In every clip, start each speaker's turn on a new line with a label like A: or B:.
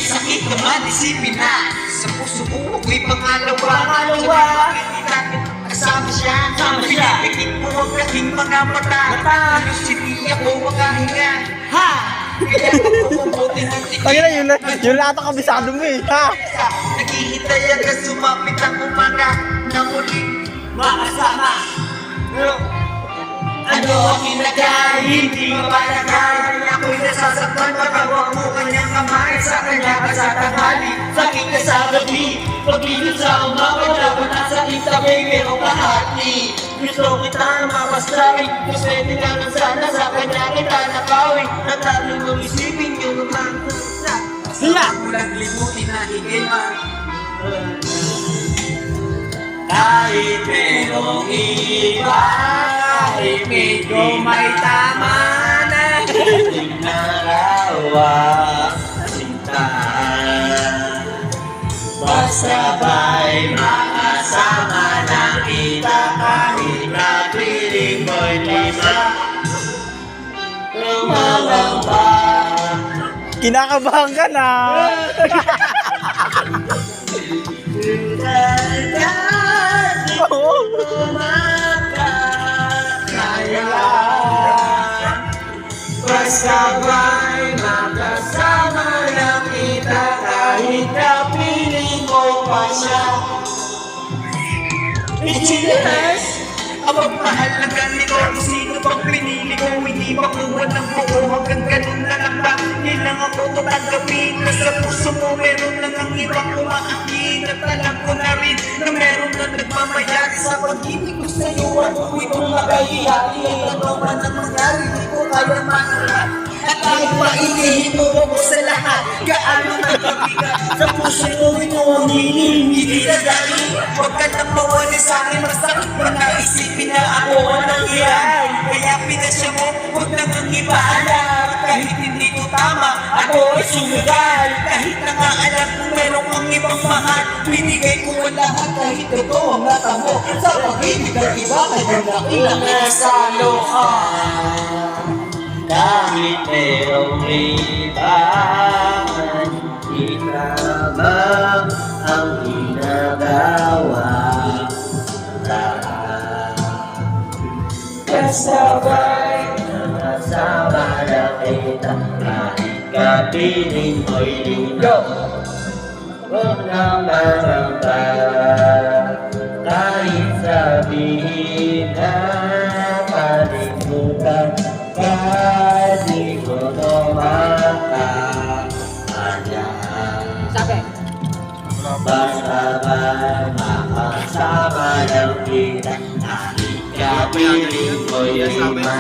A: sakit naman isipin na sa puso ko ako'y pangalawa. Kasama siya, pinipikit mo ang kasing mga mata. Halos hindi ako makahinga.
B: Ha!
A: Kaya mabubuti ng tingin.
B: Yun lahat ang kabisado mo eh. Ha?
A: Naghihintay hanggang sumapit ang umaga na muling
B: Makasama!
A: ano ang kinagay, hindi mapalagay. Ako'y nasasaktan pagkawag mo kanyang kamay. Sa kanya ka sa tanghali, sakit ka sa gabi. Pag-ibig sa umaga, dapat nasa tabi, merong kahati. Gusto kita na mapastrami, kuswerte ka lang sana. Sa kanya kita nakawin, nataling mong isipin yung mga
B: Siya!
A: walang limutin na higay man.
B: Kahit merong iba, kahit medyo may tama na hiling na lawa sinta. Basta ba'y makasama ng kita kahit kapiling mo'y lima. Lumalamba. Kinakabahan ka na!
A: Basta ba'y makasama lang kita kahit kapiling mo pa siya. Ichinas! Ang magmahal na ganito kung sino bang pinili ko. Hindi makuha ng buo hanggang ganun na lang ba. Kailang ako tatanggapin na sa puso mo meron lang ang ibang umaangkin. At alam ko na rin na meron na nagmamayari sa pag-ibig ko sa'yo. Ano itong makahihati at ano man ang mangyari, di ko kaya manulat. At kahit mailihin mo ako sa lahat, gaano nagkabigat sa puso ko ito ang hiling, hindi na dali. Huwag ka nang mawali sa akin, masakit mo na isipin na ako ang nangyayari. Kaya pinasya mo, huwag nang ang iba alam. Kahit hindi ko tama, ako ay sumugal. Kahit na nga alam kung meron kang ibang mahal, binigay ko ang lahat kahit ito ang natamo. Sa pag-ibig ng iba, kaya nakilang sa lohan.
B: Kahit merong iba, hindi lamang ang ginagawa. Kasabay, nakasama na kita, kahit kapiling mo'y lino. Huwag nang maramba, kahit sabihin na kalimutan. Kahit di ko tumakanya, basta ba'y makasama lang kita, kahit kapiling mo'y lima.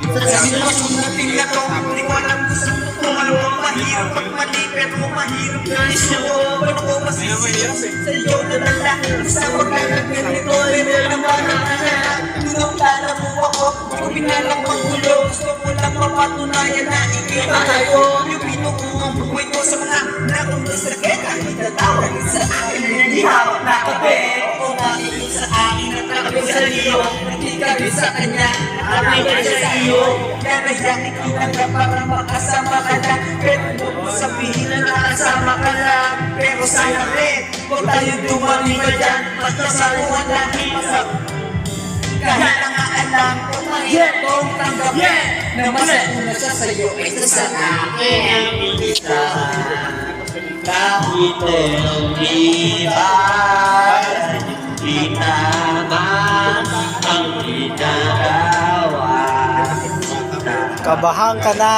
A: Sa sitwasyon natin na to, di ko alam kung saan ito malawang mahirap pag mali, pero mahirap na isyo. Pero ko masisisi sa iyo na lang, sa pagkakas ganito, ay meron ba na anak? Nung lala mo ako, di ko pinalang magulo. Gusto ko lang mapatunayan na ikita kayo. Yung pinukuha buhay ko sa mga nakong sakit, ang itatawag sa akin, hindi hawak na kape. O nakikin sa akin at nakapit sa liyo, hindi kami sa kanya, nakapit sa iyo. Kaya kita ka para makasama ka lang. Pero huwag mo sabihin na nakasama ka lang. Pero sana rin, huwag tayo dumami ka dyan. At kasaluhan lang, kahit na nga alam kung mahirap kong tanggapin na masauna siya sa'yo, ito sa akin ang isa.
B: Kahit merong iba, hindi naman ang ginagawa. Kabahan ka na.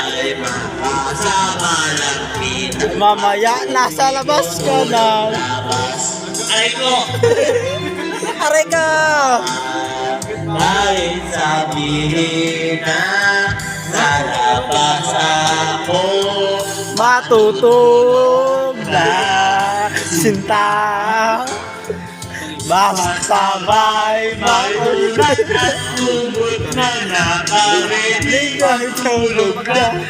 B: Ay, makasama lang kita. Mamaya, nasa labas ka na. Aray ko! Aray ka! Kahit sabihin na nalabas ako, matutog na sinta. Basta ba'y makulat at umot na nakarinig ang tulog na.